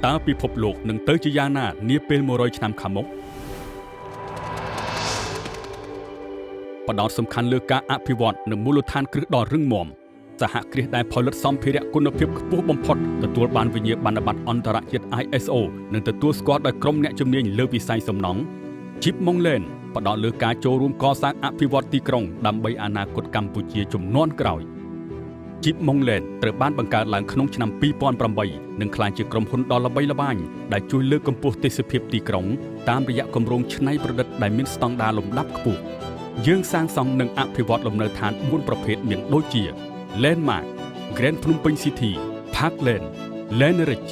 តើពិភពលោកនឹងទៅជាយ៉ាងណានាពេល100ឆ្នាំខាងមុខផ្ដោតសំខាន់លើការអភិវឌ្ឍនិងមូលដ្ឋានគ្រឹះដ៏រឹងមាំសហគ្រាសដែលផលិតសម្ភារៈគុណភាពខ្ពស់បំផុតទទួលបានវិញ្ញាបនបត្រអន្តរជាតិ ISO និងទទួលស្គាល់ដោយក្រុមអ្នកជំនាញលើវិស័យសំណង់ Chip Monglen ផ្ដោតលើការចូលរួមកសាងអភិវឌ្ឍទីក្រុងដើម្បីអនាគតកម្ពុជាជំនាន់ក្រោយ Chip Monglen ត្រូវបានបង្កើតឡើងក្នុងឆ្នាំ2008និងក្លាយជាក្រុមហ៊ុនដ៏ល្បីល្បាញដែលជួយលើកកម្ពស់ទេសភាពទីក្រុងតាមរយៈគម្រោងច្នៃប្រឌិតដែលមានស្តង់ដារលំដាប់ខ្ពស់យើងសាងសង់និងអភិវឌ្ឍលំនៅឋាន4ប្រភេទមានដូចជា Landmark, Grand Phnom Penh City, Parkland, Landridge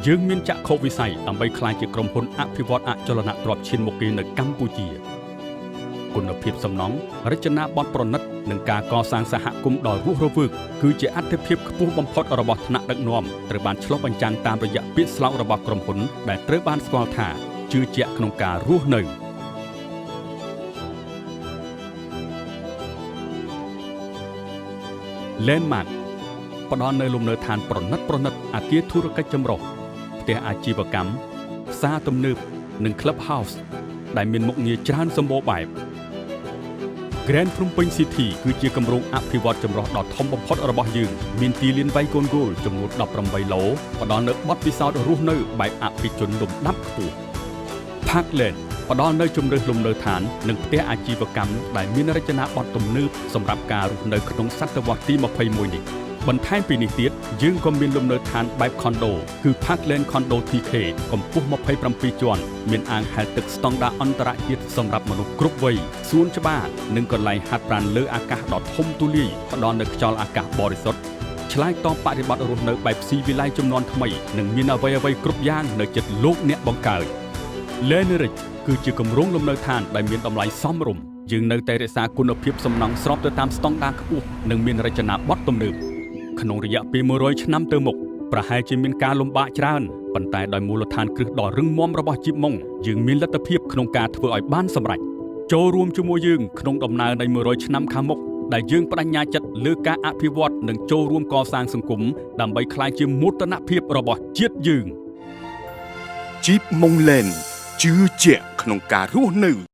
យើងមានចក្ខុវិស័យដើម្បីក្លាយជាក្រុមហ៊ុនអភិវឌ្ឍអចលនទ្រព្យឈានមុខគេនៅកម្ពុជាគុណភាពសំណង់រចនាបថប្រណិតនិងការកសាងសហគមន៍ដ៏រស់រវើកគឺជាអត្ថិភាពខ្ពស់បំផុតរបស់ថ្នាក់ដឹកនាំត្រូវបានឆ្លុះបញ្ចាំងតាមរយៈពាក្យស្លោករបស់ក្រុមហ៊ុនដែលត្រូវបានស្គាល់ថាជឿជាក់ក្នុងការរស់នៅLandmark ផ្ដល់នូវលំនៅឋានប្រណិតអគារធុរកិច្ចចម្រុះផ្ទះអាជីវកម្មផ្សារទំនើបនិង Club House ដែលមានមុខងារច្រើនសម្បូរបែប Grand Phnom Penh City គឺជាគម្រោងអភិវឌ្ឍចម្រុះដ៏ធំបំផុតរបស់យើងមានទីលានវាយកូនហ្គោលចំនួន18ឡូផ្ដល់នូវបទពិសោធន៍រស់នៅបែបអភិជនលំដាប់ខ្ពស់ Parkland ផ្ដល់នូវជម្រើសលំនៅឋាននិងផ្ទះអាជីវកម្មដែលមានរចនាបថទំនើបសម្រាប់ការរស់នៅក្នុងសតវត្សទី21នេះបន្ថែមពីនេះទៀតយើងក៏មានលំនៅឋានបែប Condo គឺ Parkland Condo TK កម្ពស់27ជាន់មានអាងហែលទឹកស្តង់ដារអន្តរជាតិសម្រាប់មនុស្សគ្រប់វ័យសួនច្បារនិងកន្លែងហាត់ប្រាណលើអាកាសដ៏ធំទូលាយផ្ដល់នូវខ្យល់អាកាសបរិសុទ្ធឆ្លើយតបបរិបទរស់នៅបែបស៊ីវិល័យជំនាន់ថ្មីនិងមានអ្វីៗគ្រប់យ៉ាងនៅជិតលោកអ្នកបង្កើត Landridge គឺជាគម្រោងលំនៅឋានដែលមានតម្លៃសមរម្យយើងនៅតែរក្សាគុណភាពសំណង់ស្របទៅតាមស្តង់ដារខ្ពស់និងមានរចនាបថទំនើបក្នុងរយៈពេល100ឆ្នាំទៅមុខប្រហែលជាមានការលំបាកច្រើនប៉ុន្តែដោយមូលដ្ឋានគ្រឹះដ៏រឹងមាំរបស់ជីបម៉ុងយើងមានលទ្ធភាពក្នុងការធ្វើឲ្យបានសម្រេចចូលរួមជាមួយយើងក្នុងដំណើរនៃ100ឆ្នាំខាងមុខដែលយើងបដិញ្ញាចិត្តលើការអភិវឌ្ឍនិងចូលរួមកសាងសង្គមដើម្បីក្លាយជាមោទនភាពរបស់ជាតិយើង Chip Monglen ជឿជាក់ក្នុងការរស់នៅ